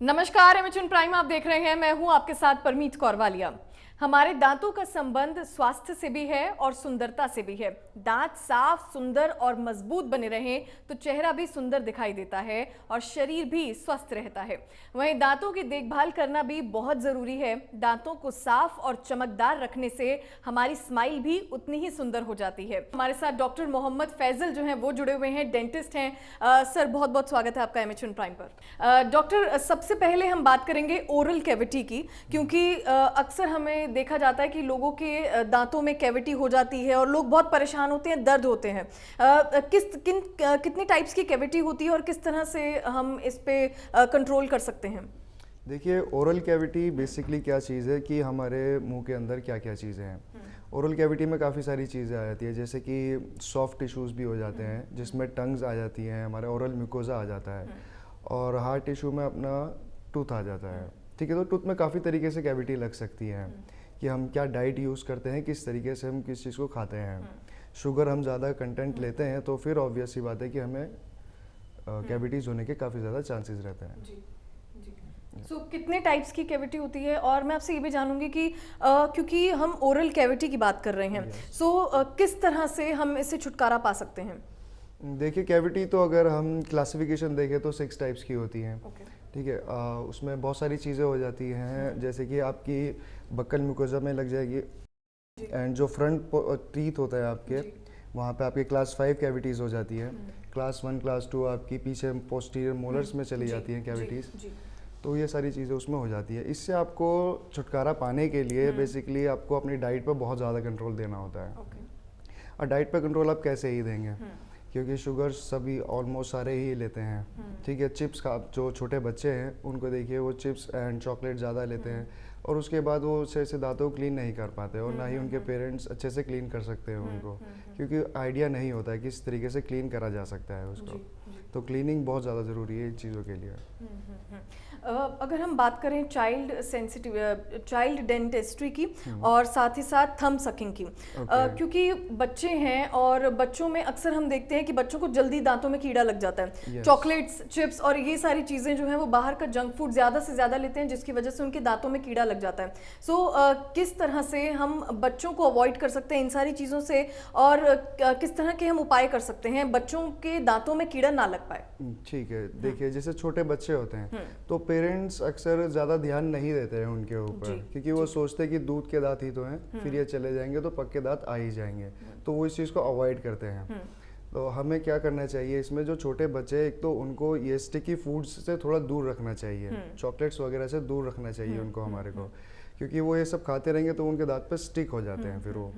नमस्कार, MHN prime आप देख रहे हैं। मैं हूं आपके साथ परमीत कौर वालिया। हमारे दांतों का संबंध स्वास्थ्य से भी है और सुंदरता से भी है। दांत साफ, सुंदर और मजबूत बने रहें तो चेहरा भी सुंदर दिखाई देता है और शरीर भी स्वस्थ रहता है। वहीं दांतों की देखभाल करना भी बहुत जरूरी है। दांतों को साफ और चमकदार रखने से हमारी स्माइल भी उतनी ही सुंदर हो जाती है। हमारे साथ डॉक्टर मोहम्मद फैजल जो हैं वो जुड़े हुए हैं, डेंटिस्ट हैं। सर, बहुत बहुत स्वागत है आपका एमएचएन प्राइम पर। डॉक्टर, सबसे पहले हम बात करेंगे ओरल कैविटी की, क्योंकि अक्सर हमें देखा जाता है कि लोगों के दांतों में कैविटी हो जाती है और लोग बहुत परेशान होते हैं, दर्द होते हैं। कितनी टाइप्स की कैविटी होती है और किस तरह से हम इस पे कंट्रोल कर सकते हैं? देखिए, ओरल कैविटी बेसिकली क्या चीज़ है कि हमारे मुंह के अंदर क्या क्या चीज़ें हैं। ओरल कैविटी में काफ़ी सारी चीज़ें आ जाती है, जैसे कि सॉफ्ट टिश्यूज़ भी हो जाते हैं जिसमें टंग्स आ जाती हैं, हमारे ओरल म्यूकोजा आ जाता है, और हार्ड टिश्यू में अपना टूथ आ जाता है। ठीक है, तो टूथ में काफ़ी तरीके से कैविटी लग सकती है कि हम क्या डाइट यूज़ करते हैं, किस तरीके से हम किस चीज़ को खाते हैं। शुगर हम ज़्यादा कंटेंट लेते हैं तो फिर ऑब्वियस सी बात है कि हमें कैविटीज़ होने के काफ़ी ज़्यादा चांसेस रहते हैं। जी। कितने टाइप्स की कैविटी होती है? और मैं आपसे ये भी जानूंगी कि क्योंकि हम ओरल कैविटी की बात कर रहे हैं, किस तरह से हम इससे छुटकारा पा सकते हैं? देखिए, कैविटी तो अगर हम क्लासिफिकेशन देखें तो 6 टाइप्स की होती हैं। okay. ठीक है, उसमें बहुत सारी चीज़ें हो जाती हैं, जैसे कि आपकी बक्कल म्यूकोजा में लग जाएगी, एंड जो फ्रंट टीथ होता है आपके, वहाँ पे आपके क्लास 5 कैविटीज़ हो जाती है। क्लास 1, क्लास 2 आपकी पीछे पोस्टीरियर मोलर्स में चली जाती हैं कैविटीज़। तो ये सारी चीज़ें उसमें हो जाती है। इससे आपको छुटकारा पाने के लिए बेसिकली आपको अपनी डाइट पर बहुत ज़्यादा कंट्रोल देना होता है। और डाइट पर कंट्रोल आप कैसे ही देंगे, क्योंकि शुगर सभी ऑलमोस्ट सारे ही लेते हैं। ठीक है, चिप्स का जो छोटे बच्चे हैं उनको देखिए, वो चिप्स एंड चॉकलेट ज़्यादा लेते हैं और उसके बाद वो अच्छे से दांतों को क्लीन नहीं कर पाते, और ना ही उनके पेरेंट्स अच्छे से क्लीन कर सकते हैं उनको, क्योंकि आइडिया नहीं होता है किस तरीके से क्लीन करा जा सकता है उसको। तो क्लीनिंग बहुत ज़्यादा ज़रूरी है इन चीज़ों के लिए। अगर हम बात करें चाइल्ड डेंटिस्ट्री की और साथ ही साथ थंब सकिंग की, क्योंकि बच्चे हैं और बच्चों में अक्सर हम देखते हैं कि बच्चों को जल्दी दांतों में कीड़ा लग जाता है। चॉकलेट्स, चिप्स और ये सारी चीज़ें जो हैं वो बाहर का जंक फूड ज़्यादा से ज़्यादा लेते हैं, जिसकी वजह से उनके दांतों में कीड़ा लग जाता है। किस तरह से हम बच्चों को अवॉइड कर सकते हैं इन सारी चीज़ों से, और किस तरह के हम उपाय कर सकते हैं बच्चों के दांतों में कीड़ा ना लग पाए? ठीक है, देखिए, जैसे छोटे बच्चे होते हैं तो पेरेंट्स अक्सर ज़्यादा ध्यान नहीं देते हैं उनके ऊपर, क्योंकि वो सोचते हैं कि दूध के दांत ही तो हैं, फिर ये चले जाएंगे तो पक्के दांत आ ही जाएंगे, तो वो इस चीज़ को अवॉइड करते हैं। तो हमें क्या करना चाहिए इसमें, जो छोटे बच्चे, एक तो उनको ये स्टिकी फूड्स से थोड़ा दूर रखना चाहिए, चॉकलेट्स वगैरह से दूर रखना चाहिए उनको, हमारे को, क्योंकि वो ये सब खाते रहेंगे तो उनके दांत पे स्टिक हो जाते हैं, फिर वो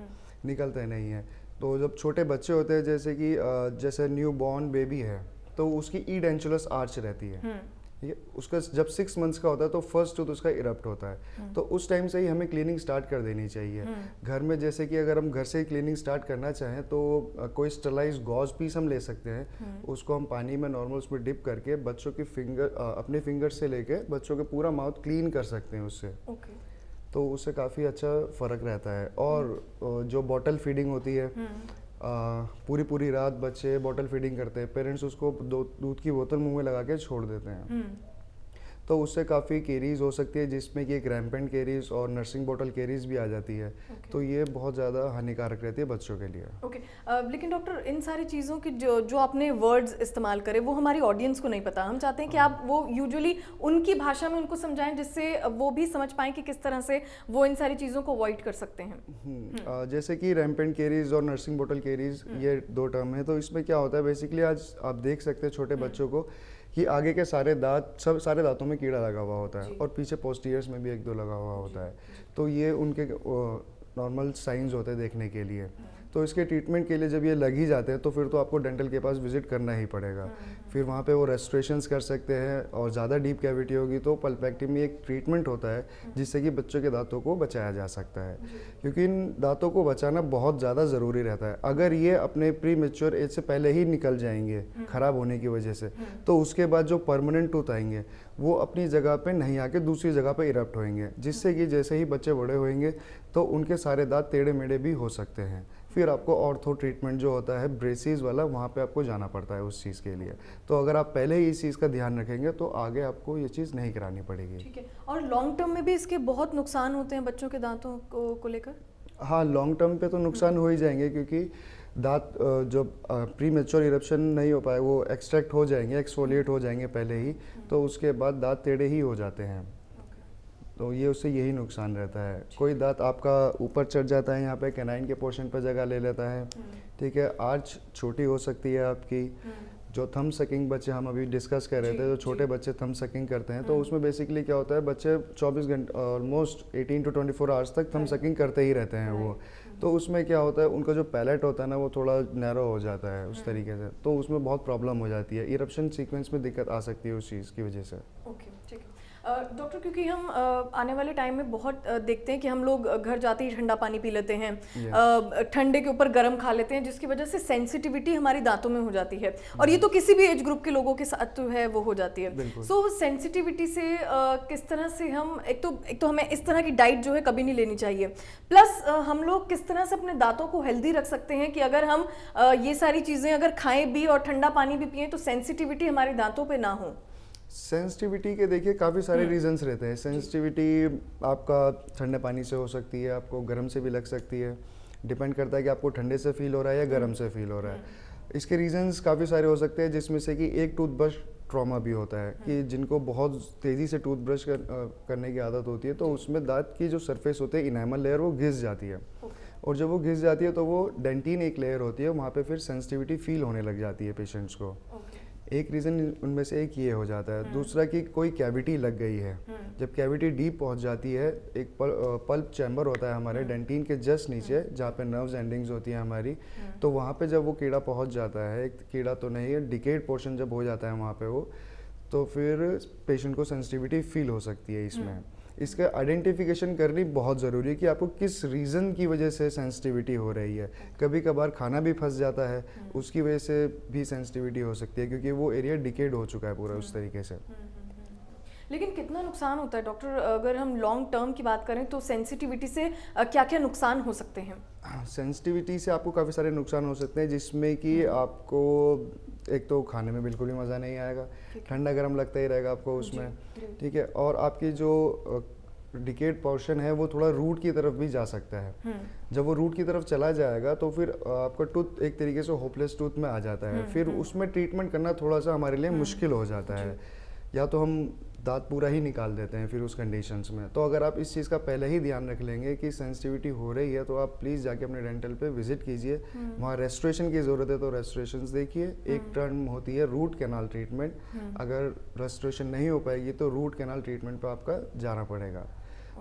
निकलते नहीं हैं। तो जब छोटे बच्चे होते हैं, जैसे कि जैसे न्यू बॉर्न बेबी है, तो उसकी ईडेंचुलस आर्च रहती है, ठीक है, उसका जब 6 मंथ्स का होता है तो फर्स्ट टूथ उसका इरप्ट होता है, तो उस टाइम से ही हमें क्लीनिंग स्टार्ट कर देनी चाहिए घर में। जैसे कि अगर हम घर से ही क्लीनिंग स्टार्ट करना चाहें तो कोई स्टरलाइज गॉज पीस हम ले सकते हैं, उसको हम पानी में नॉर्मल उसमें डिप करके बच्चों की अपने फिंगर से लेके बच्चों के पूरा माउथ क्लीन कर सकते हैं उससे। तो उससे काफ़ी अच्छा फ़र्क रहता है। और जो बॉटल फीडिंग होती है, पूरी पूरी रात बच्चे बॉटल फीडिंग करते हैं, पेरेंट्स उसको दूध की बोतल मुंह में लगा के छोड़ देते हैं, तो उससे काफ़ी केरीज हो सकती है, जिसमें कि एक रैम्पेंट केरीज और नर्सिंग बॉटल केरीज भी आ जाती है। तो ये बहुत ज़्यादा हानिकारक रहती है बच्चों के लिए। लेकिन डॉक्टर, इन सारी चीज़ों की जो आपने वर्ड्स इस्तेमाल करे वो हमारी ऑडियंस को नहीं पता। हम चाहते हैं कि आप वो यूजुअली उनकी भाषा में उनको समझाएं, जिससे वो भी समझ पाएं कि किस तरह से वो इन सारी चीज़ों को अवॉइड कर सकते हैं। जैसे कि रैम्पेंट केरीज और नर्सिंग बॉटल केरीज, ये 2 टर्म है। तो इसमें क्या होता है, बेसिकली आज आप देख सकते हैं छोटे बच्चों को कि आगे के सारे दांतों में कीड़ा लगा हुआ होता है, और पीछे पोस्टीरियर्स में भी 1-2 लगा हुआ होता है। तो ये उनके नॉर्मल साइंस होते हैं देखने के लिए। तो इसके ट्रीटमेंट के लिए जब ये लग ही जाते हैं तो फिर तो आपको डेंटल के पास विजिट करना ही पड़ेगा। फिर वहाँ पे वो रेस्टोरेशंस कर सकते हैं, और ज़्यादा डीप कैविटी होगी तो पल्पेक्टमी एक ट्रीटमेंट होता है जिससे कि बच्चों के दांतों को बचाया जा सकता है, क्योंकि इन दांतों को बचाना बहुत ज़्यादा ज़रूरी रहता है। अगर ये अपने प्री मैच्योर एज से पहले ही निकल जाएंगे ख़राब होने की वजह से, तो उसके बाद जो परमानेंट टूथ आएंगे वो अपनी जगह पे नहीं आके दूसरी जगह पे इरप्ट होएंगे, जिससे कि जैसे ही बच्चे बड़े होंगे तो उनके सारे दांत टेढ़े मेढ़े भी हो सकते हैं, फिर आपको ऑर्थो ट्रीटमेंट जो होता है ब्रेसिस वाला, वहाँ पे आपको जाना पड़ता है उस चीज़ के लिए। तो अगर आप पहले ही इस चीज़ का ध्यान रखेंगे तो आगे आपको ये चीज़ नहीं करानी पड़ेगी। ठीक है। और लॉन्ग टर्म में भी इसके बहुत नुकसान होते हैं बच्चों के दांतों को लेकर? हाँ, लॉन्ग टर्म पे तो नुकसान हो ही जाएंगे, क्योंकि दांत जो प्री मेच्योर इरप्शन नहीं हो पाए वो एक्सट्रैक्ट हो जाएंगे, एक्सफोलिएट हो जाएंगे पहले ही, तो उसके बाद दांत टेढ़े ही हो जाते हैं। तो ये उससे यही नुकसान रहता है। कोई दांत आपका ऊपर चढ़ जाता है, यहाँ पे कैनाइन के पोर्शन पर जगह ले लेता है, ठीक है। आर्च छोटी हो सकती है आपकी। जो थंब सकिंग बच्चे हम अभी डिस्कस कर रहे थे, जो छोटे बच्चे थंब सकिंग करते हैं, तो उसमें बेसिकली क्या होता है, बच्चे 24 घंटे ऑलमोस्ट 18 to 24 आवर्स तक थंब सकिंग करते ही रहते हैं वो। तो उसमें क्या होता है, उनका जो पैलेट होता है ना, वो थोड़ा नैरो हो जाता है उस तरीके से, तो उसमें बहुत प्रॉब्लम हो जाती है। इरप्शन सीक्वेंस में दिक्कत आ सकती है उस चीज़ की वजह से। ओके, ठीक है। डॉक्टर, क्योंकि हम आने वाले टाइम में बहुत देखते हैं कि हम लोग घर जाते ही ठंडा पानी पी लेते हैं, ठंडे के ऊपर गर्म खा लेते हैं, जिसकी वजह से सेंसिटिविटी हमारी दांतों में हो जाती है, और ये तो किसी भी एज ग्रुप के लोगों के साथ तो है वो हो जाती है। सो सेंसिटिविटी से किस तरह से हम एक तो हमें इस तरह की डाइट जो है कभी नहीं लेनी चाहिए, प्लस हम लोग किस तरह से अपने दांतों को हेल्दी रख सकते हैं कि अगर हम ये सारी चीज़ें अगर खाएं भी और ठंडा पानी भी पिए तो सेंसिटिविटी हमारे दांतों पे ना हो। सेंसिटिविटी के देखिए काफ़ी सारे रीजंस रहते हैं। सेंसिटिविटी आपका ठंडे पानी से हो सकती है, आपको गर्म से भी लग सकती है, डिपेंड करता है कि आपको ठंडे से फील हो रहा है या गर्म से फील हो रहा है। इसके रीजंस काफ़ी सारे हो सकते हैं, जिसमें से कि एक टूथब्रश ट्रॉमा भी होता है, कि जिनको बहुत तेज़ी से टूथब्रश करने की आदत होती है, तो उसमें दांत की जो सरफेस होती है, इनामल लेयर, वो घिस जाती है, और जब वो घिस जाती है तो वो डेंटिन एक लेयर होती है, वहाँ पे फिर सेंसिटिविटी फील होने लग जाती है पेशेंट्स को। एक रीज़न उनमें से एक ये हो जाता है। दूसरा कि कोई कैविटी लग गई है, जब कैविटी डीप पहुंच जाती है, एक पल्प चैम्बर होता है हमारे डेंटिन के जस्ट नीचे, जहाँ पे नर्व्स एंडिंग्स होती हैं हमारी, तो वहाँ पे जब वो कीड़ा पहुंच जाता है, एक कीड़ा तो नहीं है, डिकेड पोर्शन जब हो जाता है वहाँ पे वो, तो फिर पेशेंट को सेंसिटिविटी फील हो सकती है इसमें। इसका आइडेंटिफिकेशन करनी बहुत ज़रूरी है कि आपको किस रीज़न की वजह से सेंसिटिविटी हो रही है। कभी कभार खाना भी फंस जाता है, उसकी वजह से भी सेंसिटिविटी हो सकती है, क्योंकि वो एरिया डिकेड हो चुका है पूरा उस तरीके से। लेकिन कितना नुकसान होता है डॉक्टर, अगर हम लॉन्ग टर्म की बात करें तो सेंसिटिविटी से क्या क्या नुकसान हो सकते हैं? सेंसिटिविटी से आपको काफ़ी सारे नुकसान हो सकते हैं, जिसमें कि आपको एक तो खाने में बिल्कुल भी मज़ा नहीं आएगा, ठंडा गर्म लगता ही रहेगा आपको उसमें, ठीक है। और आपकी जो डिकेड पोर्शन है वो थोड़ा रूट की तरफ भी जा सकता है। जब वो रूट की तरफ चला जाएगा तो फिर आपका टूथ एक तरीके से होपलेस टूथ में आ जाता है, फिर उसमें ट्रीटमेंट करना थोड़ा सा हमारे लिए मुश्किल हो जाता है, या तो हम दांत पूरा ही निकाल देते हैं फिर उस कंडीशंस में। तो अगर आप इस चीज़ का पहले ही ध्यान रख लेंगे कि सेंसिटिविटी हो रही है, तो आप प्लीज़ जाके अपने डेंटल पे विजिट कीजिए, वहाँ रेस्टोरेशन की ज़रूरत है तो रेस्टोरेशन देखिए। एक टर्म होती है रूट कैनाल ट्रीटमेंट, अगर रेस्टोरेशन नहीं हो पाएगी तो रूट कैनाल ट्रीटमेंट पर आपका जाना पड़ेगा।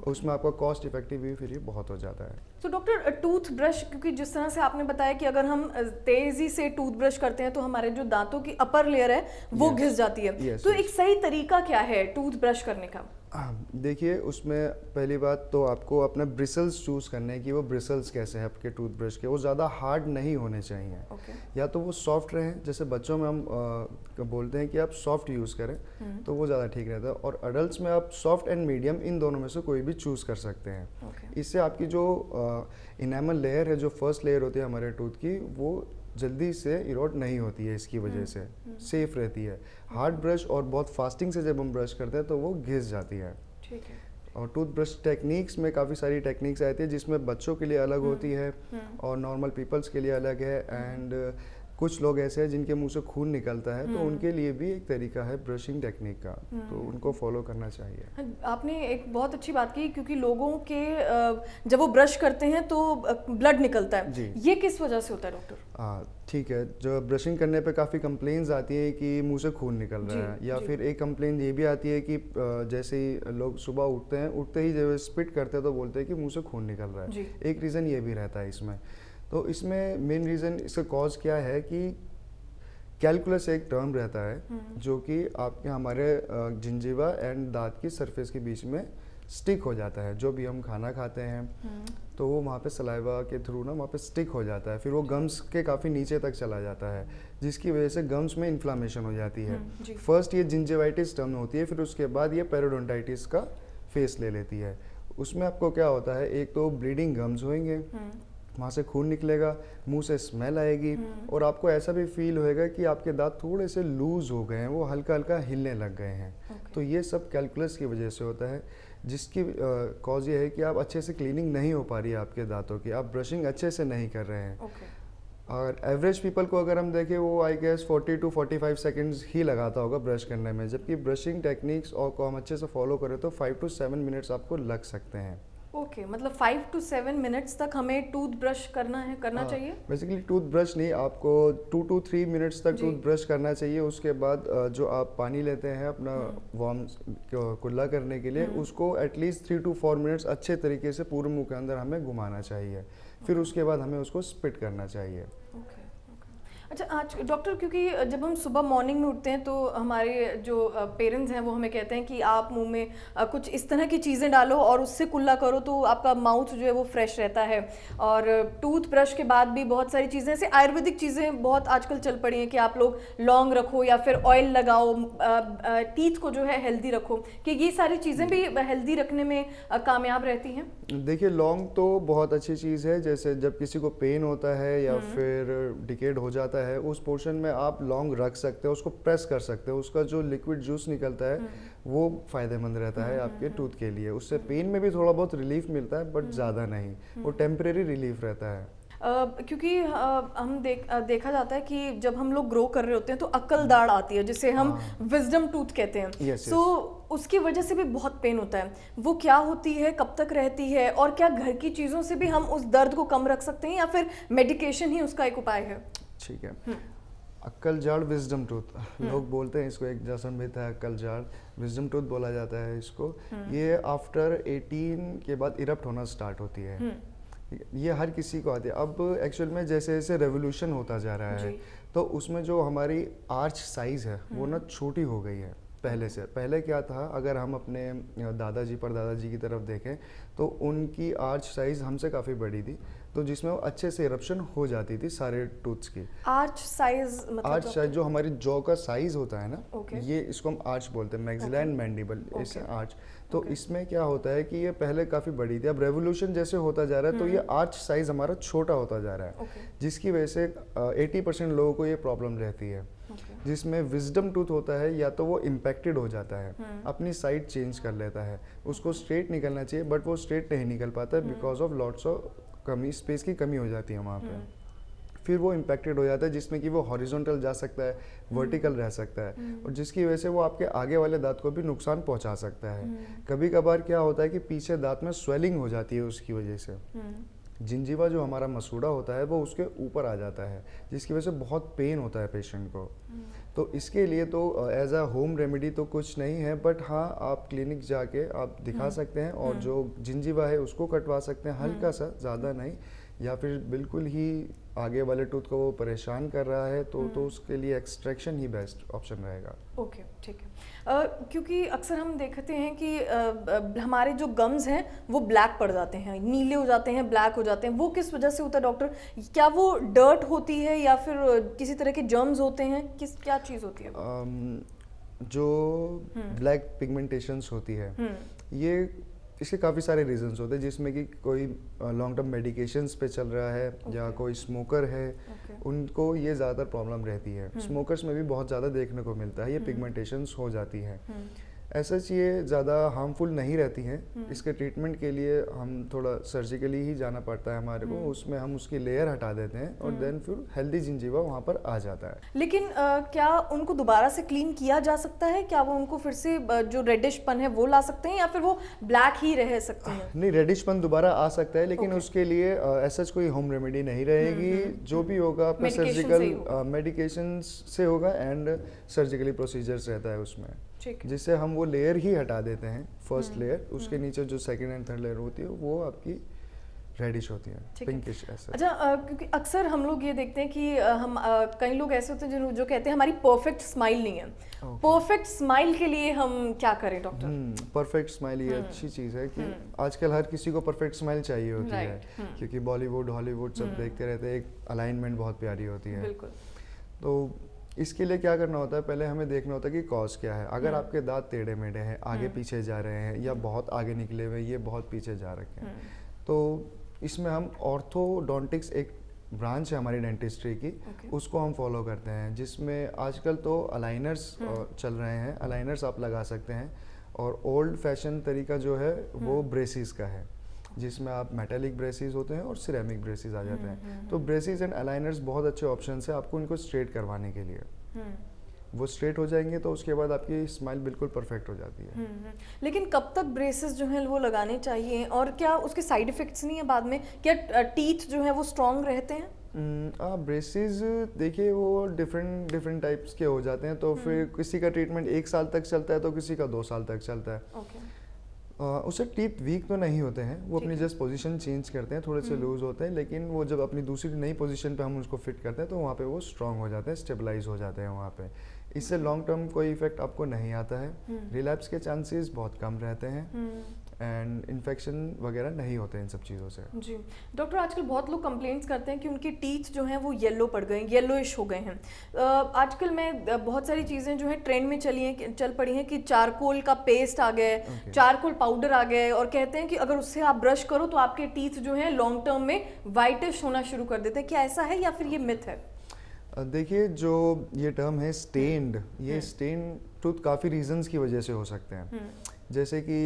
उसमें आपका कॉस्ट इफेक्टिव भी फिर ये बहुत हो जाता है। तो डॉक्टर, टूथ ब्रश, क्योंकि जिस तरह से आपने बताया कि अगर हम तेजी से टूथ ब्रश करते हैं तो हमारे जो दांतों की अपर लेयर है वो घिस जाती है, तो एक सही तरीका क्या है टूथ ब्रश करने का? देखिए, उसमें पहली बात तो आपको अपना ब्रिसल्स चूज़ करने हैं कि वो ब्रिसल्स कैसे हैं आपके टूथब्रश के। वो ज़्यादा हार्ड नहीं होने चाहिए, या तो वो सॉफ्ट रहें, जैसे बच्चों में हम बोलते हैं कि आप सॉफ्ट यूज़ करें, तो वो ज़्यादा ठीक रहता है। और अडल्ट्स में आप सॉफ्ट एंड मीडियम, इन दोनों में से कोई भी चूज़ कर सकते हैं। इससे आपकी जो इनेमल लेयर है, जो फर्स्ट लेयर होती है हमारे टूथ की, वो जल्दी से इरोड नहीं होती है, इसकी वजह से सेफ रहती है। हार्ड ब्रश और बहुत फास्टिंग से जब हम ब्रश करते हैं तो वो घिस जाती है। ठीक है। और टूथ ब्रश टेक्निक्स में काफ़ी सारी टेक्निक्स आती है, जिसमें बच्चों के लिए अलग होती है और नॉर्मल पीपल्स के लिए अलग है। एंड कुछ लोग ऐसे हैं जिनके मुंह से खून निकलता है, तो उनके लिए भी एक तरीका है ब्रशिंग टेक्निक का, तो उनको फॉलो करना चाहिए। आपने एक बहुत अच्छी बात की, क्योंकि लोगों के जब वो ब्रश करते हैं तो ब्लड निकलता है, ये किस वजह से होता है डॉक्टर? ठीक है, जो ब्रशिंग करने पे काफ़ी कंप्लेंट्स आती है कि मुंह से खून निकल रहा है, या फिर एक कंप्लेंट ये भी आती है कि जैसे ही लोग सुबह उठते हैं, उठते ही जब स्पिट करते हैं तो बोलते हैं कि मुंह से खून निकल रहा है। एक रीज़न ये भी रहता है इसमें। तो इसमें मेन रीज़न, इसका कॉज क्या है कि कैलकुलस एक टर्म रहता है जो कि आपके हमारे जिंजिवा एंड दांत की सरफेस के बीच में स्टिक हो जाता है। जो भी हम खाना खाते हैं तो वो वहाँ पे सलाइवा के थ्रू ना वहाँ पे स्टिक हो जाता है, फिर वो गम्स के काफ़ी नीचे तक चला जाता है, जिसकी वजह से गम्स में इन्फ्लामेशन हो जाती है। फर्स्ट ये जिंजिवाइटिस टर्म होती है, फिर उसके बाद ये पेरोडोंटाइटिस का फेस ले लेती है। उसमें आपको क्या होता है, एक तो ब्लीडिंग गम्स होंगे, वहाँ से खून निकलेगा, मुंह से स्मेल आएगी और आपको ऐसा भी फील होएगा कि आपके दांत थोड़े से लूज हो गए हैं, वो हल्का हल्का हिलने लग गए हैं। तो ये सब कैलकुलस की वजह से होता है, जिसकी कॉज ये है कि आप अच्छे से क्लीनिंग नहीं हो पा रही है आपके दांतों की, आप ब्रशिंग अच्छे से नहीं कर रहे हैं। और एवरेज पीपल को अगर हम देखें, वो आई गेस 40 to 45 सेकेंड्स ही लगाता होगा ब्रश करने में, जबकि ब्रशिंग टेक्निक्स और को हम अच्छे से फॉलो करें तो 5 to 7 मिनट्स आपको लग सकते हैं। ओके, मतलब 5 to 7 मिनट्स तक हमें टूथ ब्रश करना चाहिए। बेसिकली टूथ ब्रश नहीं, आपको 2 to 3 मिनट्स तक टूथ ब्रश करना चाहिए। उसके बाद जो आप पानी लेते हैं अपना वार्म कुल्ला करने के लिए, उसको एटलीस्ट 3 to 4 मिनट्स अच्छे तरीके से पूरे मुंह के अंदर हमें घुमाना चाहिए, फिर उसके बाद हमें उसको स्पिट करना चाहिए। अच्छा, आज डॉक्टर, क्योंकि जब हम सुबह मॉर्निंग में उठते हैं तो हमारे जो पेरेंट्स हैं वो हमें कहते हैं कि आप मुंह में कुछ इस तरह की चीज़ें डालो और उससे कुल्ला करो तो आपका माउथ जो है वो फ्रेश रहता है। और टूथ ब्रश के बाद भी बहुत सारी चीज़ें, ऐसे आयुर्वेदिक चीज़ें बहुत आजकल चल पड़ी हैं कि आप लोग लौंग रखो या फिर ऑयल लगाओ, टीथ को जो है हेल्दी रखो, कि ये सारी चीज़ें भी हेल्दी रखने में कामयाब रहती हैं। देखिए, लौंग तो बहुत अच्छी चीज़ है। जैसे जब किसी को पेन होता है या फिर डिकेड हो जाता है, उस पोर्शन में आप लौंग रख सकते हो, उसको प्रेस कर सकते हो, उसका जो लिक्विड जूस निकलता है वो फ़ायदेमंद रहता है आपके टूथ के लिए। उससे पेन में भी थोड़ा बहुत रिलीफ मिलता है, बट ज़्यादा नहीं, वो टेम्परेरी रिलीफ रहता है। क्योंकि हम देखा जाता है कि जब हम लोग ग्रो कर रहे होते हैं तो अक्ल दाढ़ आती है, जिसे हम विजडम टूथ कहते हैं। सो उसकी वजह से भी बहुत पेन होता है। वो क्या होती है, कब तक रहती है, और क्या घर की चीज़ों से भी हम उस दर्द को कम रख सकते हैं या फिर मेडिकेशन ही उसका एक उपाय है? ठीक है, अक्ल जाड़ विजडम टूथ लोग बोलते हैं इसको, एक जैसन भी था अक्ल जाड़, विजडम टूथ बोला जाता है इसको। ये आफ्टर 18 के बाद इरप्ट होना स्टार्ट होती है। ये हर किसी को आती है। अब एक्चुअल में जैसे जैसे रेवोल्यूशन होता जा रहा है तो उसमें जो हमारी आर्च साइज है वो ना छोटी हो गई है पहले से। पहले क्या था, अगर हम अपने दादाजी परदादाजी की तरफ देखें तो उनकी आर्च साइज हमसे काफ़ी बड़ी थी, तो जिसमें वो अच्छे से इरप्शन हो जाती थी सारे टूथ्स की। आर्च साइज मतलब? आर्च साइज जो हमारी जॉ का साइज होता है ना, ये इसको हम आर्च बोलते हैं, मैक्सिला एंड मैंडिबल, इसे आर्च। तो इसमें क्या होता है कि ये पहले काफ़ी बड़ी थी, अब रेवोल्यूशन जैसे होता जा रहा है तो ये आर्च साइज हमारा छोटा होता जा रहा है, जिसकी वजह से 80% लोगों को ये प्रॉब्लम रहती है। जिसमें विजडम टूथ होता है, या तो वो इम्पैक्टेड हो जाता है, अपनी साइड चेंज कर लेता है, उसको स्ट्रेट निकलना चाहिए बट वो स्ट्रेट नहीं निकल पाता बिकॉज ऑफ लॉट्स ऑफ कमी, स्पेस की कमी हो जाती है वहाँ पे। फिर वो इम्पैक्टेड हो जाता है, जिसमें कि वो हॉरिजॉन्टल जा सकता है, वर्टिकल रह सकता है, और जिसकी वजह से वो आपके आगे वाले दांत को भी नुकसान पहुंचा सकता है। कभी कभार क्या होता है कि पीछे दांत में स्वेलिंग हो जाती है उसकी वजह से। जिंजीवा जो हमारा मसूड़ा होता है वो उसके ऊपर आ जाता है, जिसकी वजह से बहुत पेन होता है पेशेंट को। तो इसके लिए तो एज अ होम रेमेडी तो कुछ नहीं है, बट हाँ आप क्लिनिक जाके आप दिखा सकते हैं और जो जिंजीवा है उसको कटवा सकते हैं, हल्का सा, ज़्यादा नहीं। या फिर बिल्कुल ही आगे वाले टूथ को वो परेशान कर रहा है तो उसके लिए एक्सट्रैक्शन ही बेस्ट ऑप्शन रहेगा। ओके, ठीक है। क्योंकि अक्सर हम देखते हैं कि हमारे जो गम्स हैं वो ब्लैक पड़ जाते हैं, नीले हो जाते हैं, ब्लैक हो जाते हैं। वो किस वजह से होता है डॉक्टर? क्या वो डर्ट होती है या फिर किसी तरह के जर्म्स होते हैं? क्या चीज़ होती है? जो ब्लैक पिगमेंटेशंस होती है, ये इसके काफ़ी सारे रीजंस होते हैं, जिसमें कि कोई लॉन्ग टर्म मेडिकेशंस पे चल रहा है या कोई स्मोकर है, उनको ये ज़्यादातर प्रॉब्लम रहती है। स्मोकर्स में भी बहुत ज़्यादा देखने को मिलता है, ये पिगमेंटेशंस हो जाती है। ऐसा ये ज़्यादा हार्मफुल नहीं रहती हैं। इसके ट्रीटमेंट के लिए हम थोड़ा सर्जिकली ही जाना पड़ता है हमारे को, उसमें हम उसकी लेयर हटा देते हैं और देन फिर हेल्दी जिंजीवा वहाँ पर आ जाता है। लेकिन क्या उनको दोबारा से क्लीन किया जा सकता है? क्या वो उनको फिर से जो रेडिशपन है वो ला सकते हैं या फिर वो ब्लैक ही रह सकते हैं? नहीं, रेडिशपन दोबारा आ सकता है, लेकिन उसके लिए ऐसा कोई होम रेमेडी नहीं रहेगी। जो भी होगा आपका सर्जिकल मेडिकेशन से होगा एंड सर्जिकली प्रोसीजर्स रहता है उसमें, जिससे हम वो लेयर ही हटा देते हैं, फर्स्ट लेयर, उसके नीचे जो सेकंड एंड थर्ड लेयर होती है वो आपकी रेडिश होती है, पिंकिश ऐसा। अच्छा, क्योंकि अक्सर हम लोग ये देखते हैं कि हम कई लोग ऐसे होते हैं जो कहते हैं हमारी परफेक्ट स्माइल नहीं है। परफेक्ट स्माइल के लिए हम क्या करें डॉक्टर? परफेक्ट स्माइल ये अच्छी चीज़ है कि आजकल हर किसी को परफेक्ट स्माइल चाहिए होती है, क्योंकि बॉलीवुड हॉलीवुड सब देखते रहते हैं, एक अलाइनमेंट बहुत प्यारी होती है। तो इसके लिए क्या करना होता है, पहले हमें देखना होता है कि कॉज क्या है। अगर आपके दांत टेढ़े मेढ़े हैं, आगे पीछे जा रहे हैं, या बहुत आगे निकले हुए, ये बहुत पीछे जा रखे हैं, तो इसमें हम ऑर्थोडोंटिक्स एक ब्रांच है हमारी डेंटिस्ट्री की, उसको हम फॉलो करते हैं, जिसमें आजकल तो अलाइनर्स चल रहे हैं, अलाइनर्स आप लगा सकते हैं। और ओल्ड फैशन तरीका जो है वो ब्रेसिस का है, जिसमें आप मेटालिक ब्रेसिस होते हैं और सिरेमिक ब्रेसिस आ जाते हैं। तो ब्रेसिस एंड अलाइनर्स बहुत अच्छे ऑप्शन है आपको इनको स्ट्रेट करवाने के लिए। वो स्ट्रेट हो जाएंगे तो उसके बाद आपकी स्माइल बिल्कुल परफेक्ट हो जाती है। लेकिन कब तक ब्रेसेस जो हैं वो लगाने चाहिए, और क्या उसके साइड इफेक्ट्स नहीं है बाद में? क्या टीथ जो है वो स्ट्रॉन्ग रहते हैं? ब्रेसेस देखिए वो डिफरेंट टाइप्स के हो जाते हैं, तो फिर किसी का ट्रीटमेंट 1 साल तक चलता है तो किसी का 2 साल तक चलता है। उससे टीथ वीक तो नहीं होते हैं, वो अपनी जस्ट पोजीशन चेंज करते हैं, थोड़े से लूज होते हैं, लेकिन वो जब अपनी दूसरी नई पोजीशन पे हम उसको फिट करते हैं तो वहाँ पे वो स्ट्रांग हो जाते हैं, स्टेबलाइज हो जाते हैं वहाँ पे। इससे लॉन्ग टर्म कोई इफेक्ट आपको नहीं आता है, रिलैप्स के चांसेस बहुत कम रहते हैं, एंड इन्फेक्शन वगैरह नहीं होते इन सब चीज़ों से। जी डॉक्टर, आजकल बहुत लोग कंप्लेंट्स करते हैं कि उनके टीथ जो हैं वो येलो पड़ गए, येलोइश हो गए हैं। आजकल में बहुत सारी चीज़ें जो हैं ट्रेंड में चल पड़ी हैं कि चारकोल का पेस्ट आ गया है, चारकोल पाउडर आ गया है, और कहते हैं कि अगर उससे आप ब्रश करो तो आपके टीथ जो हैं लॉन्ग टर्म में वाइटिश होना शुरू कर देते हैं। क्या ऐसा है या फिर ये मिथ है? देखिए जो ये टर्म है स्टेन्ड, ये स्टेन टूथ काफ़ी रीजंस की वजह से हो सकते हैं। जैसे कि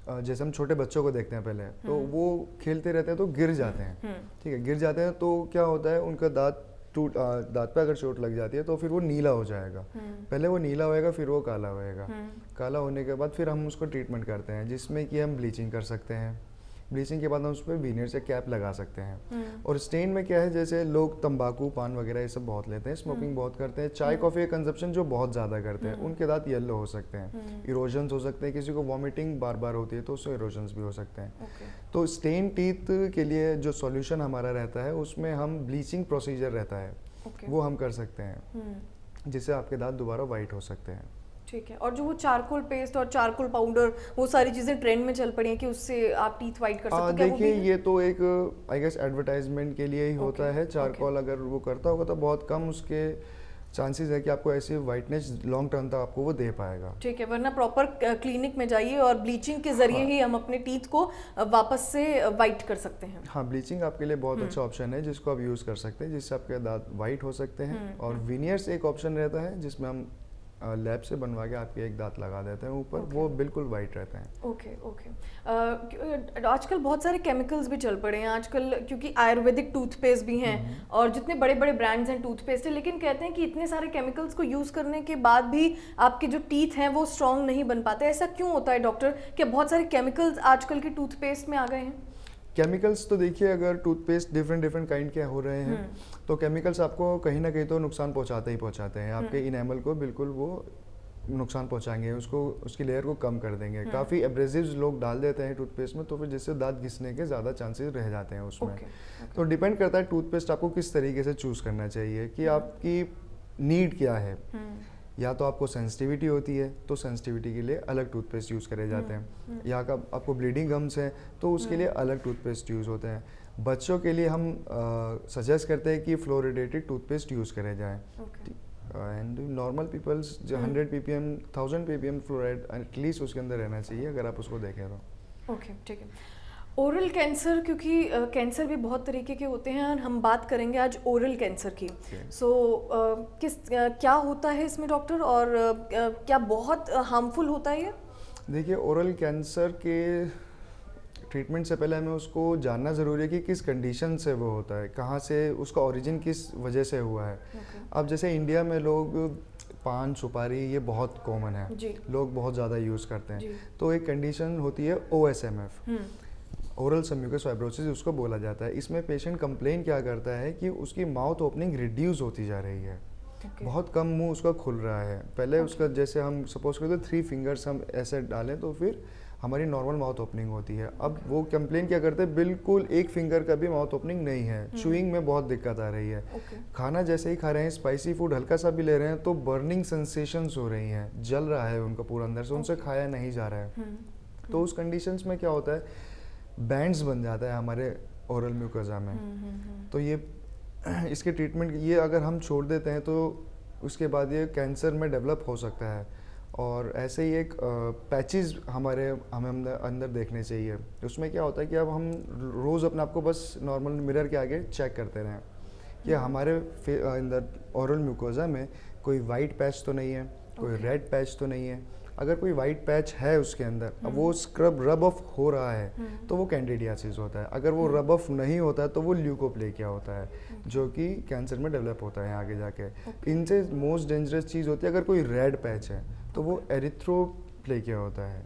जैसे हम छोटे बच्चों को देखते हैं पहले, तो वो खेलते रहते हैं तो गिर जाते हैं, ठीक है, गिर जाते हैं तो क्या होता है उनका दांत पे अगर चोट लग जाती है तो फिर वो नीला हो जाएगा। पहले वो नीला होएगा, फिर वो काला होएगा। काला होने के बाद फिर हम उसको ट्रीटमेंट करते हैं, जिसमें कि हम ब्लीचिंग कर सकते हैं। ब्लीचिंग के बाद हम उस पर विनियर से कैप लगा सकते हैं। और स्टेन में क्या है, जैसे लोग तंबाकू पान वगैरह ये सब बहुत लेते हैं, स्मोकिंग बहुत करते हैं, चाय कॉफ़ी का कंजप्शन जो बहुत ज़्यादा करते हैं, उनके दांत येलो हो सकते हैं, इरोजन्स हो सकते हैं, किसी को वॉमिटिंग बार बार होती है तो उससे इरोजन्स भी हो सकते हैं। तो स्टेन टीथ के लिए जो सॉल्यूशन हमारा रहता है उसमें हम ब्लीचिंग प्रोसीजर रहता है, वो हम कर सकते हैं, जिससे आपके दांत दोबारा वाइट हो सकते हैं। ठीक है। और जो वो चारकोल पेस्ट और चारकोल पाउडर, वो सारी चीजें ट्रेंड में चल पड़ी हैं कि उससे आप टीथ वाइट कर सकते हैं। देखिए ये तो एक आई गेस एडवर्टाइजमेंट के लिए ही होता है। चारकोल अगर वो करता होगा तो बहुत कम उसके चांसेस है कि आपको ऐसी वाइटनेस लॉन्ग टर्म तक आपको वो दे पाएगा। ठीक है, वरना प्रॉपर क्लिनिक में जाइए और ब्लीचिंग के जरिए ही हम अपने टीथ को वापस से वाइट कर सकते हैं। हाँ, ब्लीचिंग आपके लिए बहुत अच्छा ऑप्शन है जिसको आप यूज़ कर सकते हैं, जिससे आपके दांत वाइट हो सकते हैं। और विनियर्स एक ऑप्शन रहता है जिसमें हम लैब से बनवा के आपके एक दांत लगा देते हैं ऊपर, वो बिल्कुल वाइट रहते हैं। ओके। आजकल बहुत सारे केमिकल्स भी चल पड़े हैं आजकल, क्योंकि आयुर्वेदिक टूथपेस्ट भी हैं और जितने बड़े बड़े ब्रांड्स हैं टूथपेस्ट है, लेकिन कहते हैं कि इतने सारे केमिकल्स को यूज़ करने के बाद भी आपके जो टीथ हैं वो स्ट्रॉन्ग नहीं बन पाते। ऐसा क्यों होता है डॉक्टर, कि बहुत सारे केमिकल्स आजकल के टूथपेस्ट में आ गए हैं? केमिकल्स तो देखिए, अगर टूथपेस्ट डिफरेंट काइंड के हो रहे हैं तो केमिकल्स आपको कहीं ना कहीं तो नुकसान पहुंचाते हैं। आपके इनेमल को बिल्कुल वो नुकसान पहुंचाएंगे, उसको उसकी लेयर को कम कर देंगे। काफ़ी एब्रेसिव्स लोग डाल देते हैं टूथपेस्ट में, तो फिर जिससे दांत घिसने के ज़्यादा चांसेस रह जाते हैं उसमें। तो डिपेंड करता है टूथपेस्ट आपको किस तरीके से चूज़ करना चाहिए, कि आपकी नीड क्या है। या तो आपको सेंसिटिविटी होती है तो सेंसिटिविटी के लिए अलग टूथपेस्ट यूज़ करे जाते हैं, या आपको ब्लीडिंग गम्स है तो उसके लिए अलग टूथपेस्ट यूज़ होते हैं। बच्चों के लिए हम सजेस्ट करते हैं कि फ्लोरिडेटेड टूथपेस्ट यूज़ करे जाएं। एंड नॉर्मल पीपल्स जो 100 ppm 1000 ppm फ्लोराइड एटलीस्ट उसके अंदर रहना चाहिए, अगर आप उसको देखें तो। ओके, ठीक है। ओरल कैंसर, क्योंकि कैंसर भी बहुत तरीके के होते हैं और हम बात करेंगे आज ओरल कैंसर की। क्या होता है इसमें डॉक्टर, और क्या बहुत हार्मफुल होता है ये? देखिए, ओरल कैंसर के ट्रीटमेंट से पहले हमें उसको जानना ज़रूरी है कि किस कंडीशन से वो होता है, कहाँ से उसका ओरिजिन किस वजह से हुआ है। अब जैसे इंडिया में लोग पान सुपारी ये बहुत कॉमन है, लोग बहुत ज़्यादा यूज़ करते हैं। तो एक कंडीशन होती है OSMF, ओरल सम्यूकस फाइब्रोसिस उसको बोला जाता है। इसमें पेशेंट कंप्लेन क्या करता है कि उसकी माउथ ओपनिंग रिड्यूस होती जा रही है, बहुत कम मुंह उसका खुल रहा है। पहले उसका जैसे हम सपोज करते 3 फिंगर्स हम ऐसे डालें तो फिर हमारी नॉर्मल माउथ ओपनिंग होती है। अब वो कंप्लेन क्या करते हैं, बिल्कुल 1 फिंगर का भी माउथ ओपनिंग नहीं है, चूइंग में बहुत दिक्कत आ रही है। खाना जैसे ही खा रहे हैं, स्पाइसी फूड हल्का सा भी ले रहे हैं तो बर्निंग सेंसेशंस हो रही हैं, जल रहा है उनका पूरा अंदर से, उनसे खाया नहीं जा रहा है। तो उस कंडीशंस में क्या होता है, बैंड्स बन जाता है हमारे ओरल म्यूकोसा में। तो ये इसके ट्रीटमेंट ये अगर हम छोड़ देते हैं तो उसके बाद ये कैंसर में डेवलप हो सकता है। और ऐसे ही एक पैचेस हमें अंदर देखने चाहिए। उसमें क्या होता है कि अब हम रोज़ अपने आप को बस नॉर्मल मिरर के आगे चेक करते रहें कि हमारे अंदर ओरल म्यूकोजा में कोई वाइट पैच तो नहीं है, कोई रेड पैच तो नहीं है। अगर कोई वाइट पैच है उसके अंदर, अब वो रब ऑफ हो रहा है तो वो कैंडिडियासिस होता है। अगर वो रब ऑफ नहीं होता है तो वो ल्यूकोप्लेकिया होता है, जो कि कैंसर में डेवलप होता है आगे जाके। इनसे मोस्ट डेंजरस चीज़ होती है अगर कोई रेड पैच है तो वो एरिथ्रोप्लेकिया होता है।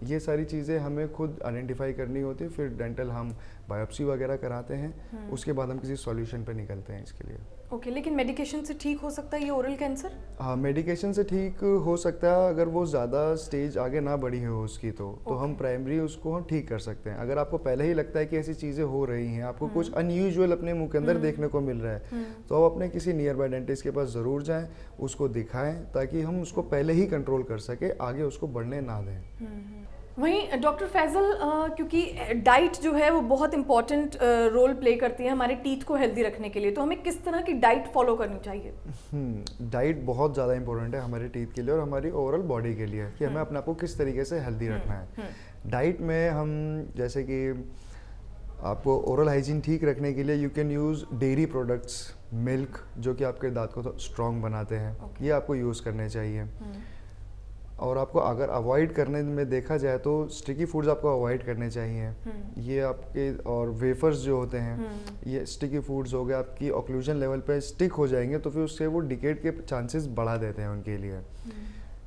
ये सारी चीज़ें हमें खुद आइडेंटिफाई करनी होती है, फिर डेंटल हम बायोप्सी वगैरह कराते हैं, उसके बाद हम किसी सॉल्यूशन पे निकलते हैं इसके लिए। ओके, लेकिन मेडिकेशन से ठीक हो सकता है ये ओरल कैंसर? हाँ, मेडिकेशन से ठीक हो सकता है अगर वो ज़्यादा स्टेज आगे ना बढ़ी हो उसकी, तो हम प्राइमरी उसको हम ठीक कर सकते हैं। अगर आपको पहले ही लगता है कि ऐसी चीज़ें हो रही हैं, आपको कुछ अनयूजुअल अपने मुंह के अंदर देखने को मिल रहा है, तो आप अपने किसी नियर बाय डेंटिस्ट के पास ज़रूर जाएं, उसको दिखाएं ताकि हम उसको पहले ही कंट्रोल कर सके, आगे उसको बढ़ने ना दें। वहीं डॉक्टर फैजल, क्योंकि डाइट जो है वो बहुत इंपॉर्टेंट रोल प्ले करती है हमारे टीथ को हेल्दी रखने के लिए, तो हमें किस तरह की डाइट फॉलो करनी चाहिए? डाइट बहुत ज़्यादा इंपॉर्टेंट है हमारे टीथ के लिए और हमारी ओवरऑल बॉडी के लिए, कि हमें अपने आप को किस तरीके से हेल्दी रखना है। डाइट में हम जैसे कि आपको ओरल हाइजीन ठीक रखने के लिए you can use dairy products, milk, जो कि आपके दांत को स्ट्रॉन्ग बनाते हैं, ये आपको यूज़ करने चाहिए। और आपको अगर अवॉइड करने में देखा जाए तो स्टिकी फूड्स आपको अवॉइड करने चाहिए। ये आपके और वेफर्स जो होते हैं, ये स्टिकी फूड्स हो गए, आपकी ऑक्लूजन लेवल पे स्टिक हो जाएंगे तो फिर उससे वो डिकेट के चांसेस बढ़ा देते हैं उनके लिए।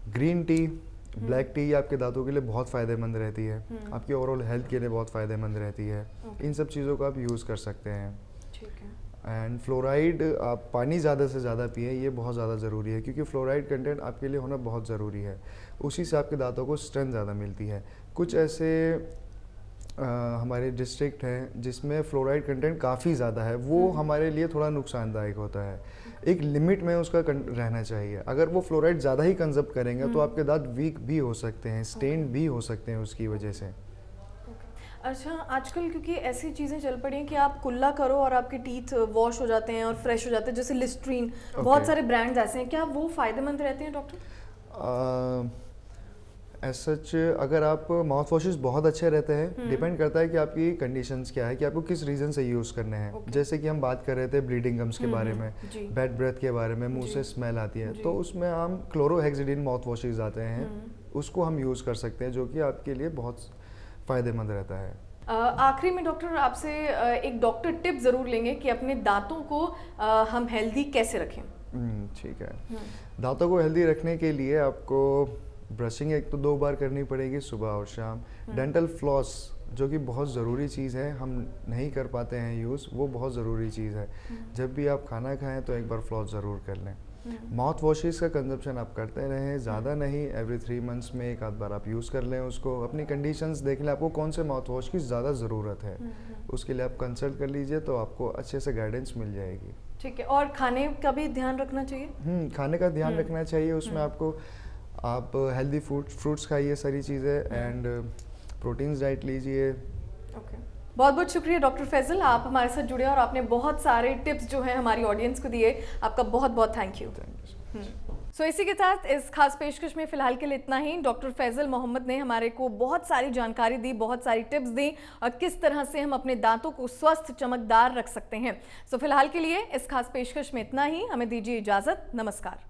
ग्रीन टी, ब्लैक टी आपके दांतों के लिए बहुत फ़ायदेमंद रहती है, आपकी ओवरऑल हेल्थ के लिए बहुत फ़ायदेमंद रहती है। इन सब चीज़ों को आप यूज़ कर सकते हैं। एंड फ्लोराइड, आप पानी ज़्यादा से ज़्यादा पिए, ये बहुत ज़्यादा ज़रूरी है, क्योंकि फ्लोराइड कंटेंट आपके लिए होना बहुत ज़रूरी है। उसी से आपके दांतों को स्ट्रेंथ ज़्यादा मिलती है। कुछ ऐसे हमारे डिस्ट्रिक्ट हैं जिसमें फ्लोराइड कंटेंट काफ़ी ज़्यादा है, वो हमारे लिए थोड़ा नुकसानदायक होता है। एक लिमिट में उसका रहना चाहिए। अगर वो फ्लोराइड ज़्यादा ही कंजप्ट करेंगे तो आपके दांत वीक भी हो सकते हैं, स्टेन्ड भी हो सकते हैं उसकी वजह से। अच्छा, आजकल क्योंकि ऐसी चीज़ें चल पड़ी हैं कि आप कुल्ला करो और आपके टीथ वॉश हो जाते हैं और फ्रेश हो जाते हैं, जैसे लिस्ट्रीन, बहुत सारे ब्रांड्स ऐसे हैं, क्या वो फ़ायदेमंद रहते हैं डॉक्टर? एज सच अगर आप माउथ वॉशेस बहुत अच्छे रहते हैं, डिपेंड करता है कि आपकी कंडीशंस क्या है, कि आपको किस रीज़न से यूज़ करने हैं। जैसे कि हम बात कर रहे थे ब्लीडिंग गम्स के बारे में, बैड ब्रेथ के बारे में, मुंह से स्मेल आती है, तो उसमें हम क्लोरोहेक्सिडिन माउथ वॉशेस आते हैं, उसको हम यूज़ कर सकते हैं, जो कि आपके लिए बहुत फ़ायदेमंद रहता है। आखिरी में डॉक्टर आपसे एक डॉक्टर टिप ज़रूर लेंगे कि अपने दांतों को हम हेल्दी कैसे रखें। ठीक है। दांतों को हेल्दी रखने के लिए आपको ब्रशिंग एक तो 2 बार करनी पड़ेगी, सुबह और शाम। डेंटल फ्लॉस, जो कि बहुत ज़रूरी चीज़ है, हम नहीं कर पाते हैं यूज़, वो बहुत ज़रूरी चीज़ है। जब भी आप खाना खाएं तो एक बार फ्लॉस ज़रूर कर लें। माउथ वॉशेस का कंजप्शन आप करते रहें, ज़्यादा नहीं, एवरी 3 मंथ्स में एक आध बार आप यूज़ कर लें उसको। अपनी कंडीशंस देख लें, आपको कौन से माउथ वॉश की ज़्यादा ज़रूरत है, उसके लिए आप कंसल्ट कर लीजिए, तो आपको अच्छे से गाइडेंस मिल जाएगी। ठीक है, और खाने का भी ध्यान रखना चाहिए? खाने का ध्यान रखना चाहिए, उसमें आप हेल्दी फ्रूट्स खाइए, सारी चीज़ें, एंड प्रोटीन्स डाइट लीजिए। ओके, बहुत बहुत शुक्रिया डॉक्टर फैजल, आप हमारे साथ जुड़े और आपने बहुत सारे टिप्स जो हैं हमारी ऑडियंस को दिए, आपका बहुत बहुत थैंक यू। सो इसी के साथ इस खास पेशकश में फिलहाल के लिए इतना ही। डॉक्टर फैजल मोहम्मद ने हमारे को बहुत सारी जानकारी दी, बहुत सारी टिप्स दी और किस तरह से हम अपने दांतों को स्वस्थ चमकदार रख सकते हैं। सो फिलहाल के लिए इस खास पेशकश में इतना ही, हमें दीजिए इजाज़त, नमस्कार।